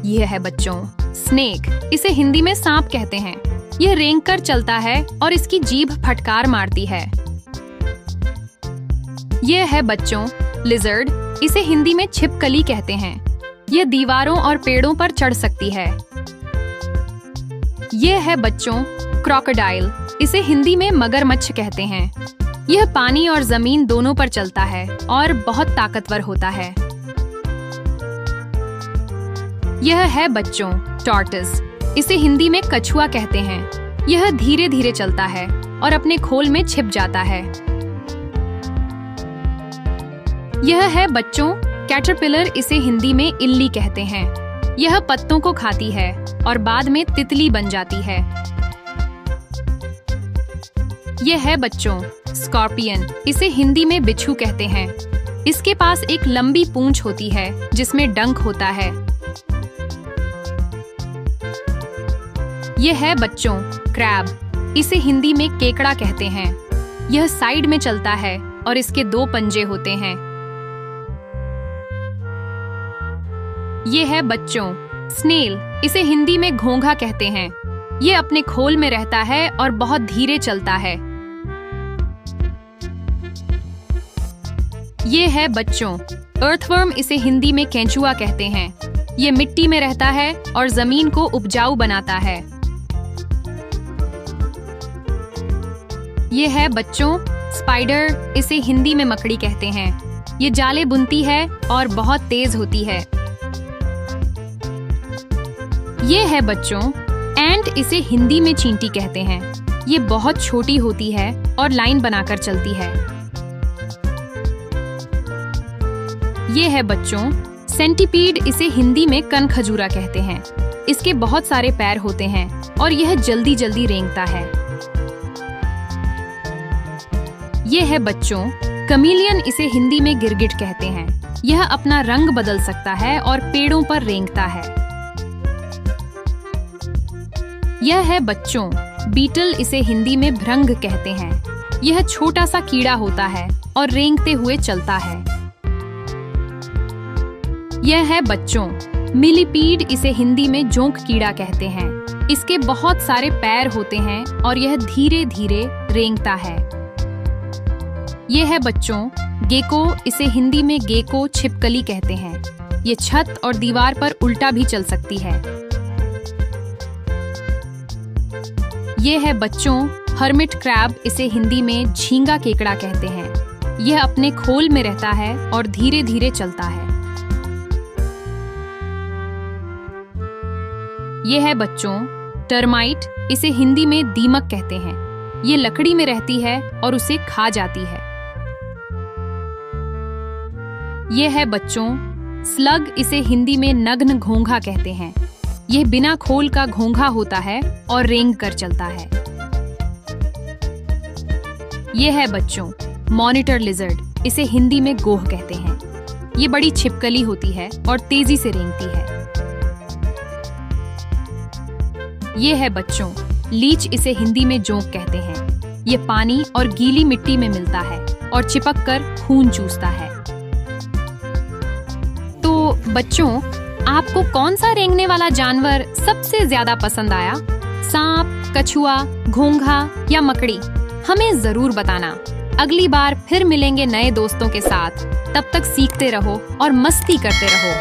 यह है बच्चों स्नेक, इसे हिंदी में सांप कहते हैं। यह रेंग कर चलता है और इसकी जीभ फटकार मारती है। यह है बच्चों लिजर्ड, इसे हिंदी में छिपकली कहते हैं। यह दीवारों और पेड़ों पर चढ़ सकती है। यह है बच्चों क्रोकोडाइल, इसे हिंदी में मगरमच्छ कहते हैं। यह पानी और जमीन दोनों पर चलता है और बहुत ताकतवर होता है। यह है बच्चों टॉर्टोइस, इसे हिंदी में कछुआ कहते हैं। यह धीरे धीरे चलता है और अपने खोल में छिप जाता है। यह है बच्चों कैटरपिलर, इसे हिंदी में इल्ली कहते हैं। यह पत्तों को खाती है और बाद में तितली बन जाती है। यह है बच्चों स्कॉर्पियन, इसे हिंदी में बिच्छू कहते हैं। इसके पास एक लंबी पूंछ होती है जिसमें डंक होता है। यह है बच्चों क्रैब, इसे हिंदी में केकड़ा कहते हैं। यह साइड में चलता है और इसके 2 पंजे होते हैं। यह है बच्चों स्नेल, इसे हिंदी में घोंघा कहते हैं। यह अपने खोल में रहता है और बहुत धीरे चलता है। ये है बच्चों अर्थवर्म, इसे हिंदी में केंचुआ कहते हैं। ये मिट्टी में रहता है और जमीन को उपजाऊ बनाता है। ये है बच्चों स्पाइडर, इसे हिंदी में मकड़ी कहते हैं। ये जाले बुनती है और बहुत तेज होती है। ये है बच्चों एंट, इसे हिंदी में चींटी कहते हैं। ये बहुत छोटी होती है और लाइन बनाकर चलती है। ये है बच्चों सेंटीपीड, इसे हिंदी में कनखजूरा कहते हैं। इसके बहुत सारे पैर होते हैं और यह जल्दी जल्दी रेंगता है। ये है बच्चों कमीलियन, इसे हिंदी में गिरगिट कहते हैं। यह अपना रंग बदल सकता है और पेड़ों पर रेंगता है। यह है बच्चों बीटल, इसे हिंदी में भृंग कहते हैं। यह छोटा सा कीड़ा होता है और रेंगते हुए चलता है। यह है बच्चों मिलीपीड, इसे हिंदी में जोंक कीड़ा कहते हैं। इसके बहुत सारे पैर होते हैं और यह धीरे धीरे रेंगता है। यह है बच्चों गेको, इसे हिंदी में गेको छिपकली कहते हैं। ये छत और दीवार पर उल्टा भी चल सकती है। यह है बच्चों हर्मिट क्रैब, इसे हिंदी में झींगा केकड़ा कहते हैं। यह अपने खोल में रहता है और धीरे धीरे चलता है। यह है बच्चों टर्माइट, इसे हिंदी में दीमक कहते हैं। ये लकड़ी में रहती है और उसे खा जाती है। यह है बच्चों स्लग, इसे हिंदी में नग्न घोंघा कहते हैं। यह बिना खोल का घोंघा होता है और रेंग कर चलता है। यह है बच्चों मॉनिटर लिजर्ड, इसे हिंदी में गोह कहते हैं। ये बड़ी छिपकली होती है और तेजी से रेंगती है। ये है बच्चों लीच, इसे हिंदी में जोंक कहते हैं। ये पानी और गीली मिट्टी में मिलता है और चिपक कर खून चूसता है। तो बच्चों आपको कौन सा रेंगने वाला जानवर सबसे ज्यादा पसंद आया? सांप, कछुआ, घोंघा या मकड़ी? हमें जरूर बताना। अगली बार फिर मिलेंगे नए दोस्तों के साथ। तब तक सीखते रहो और मस्ती करते रहो।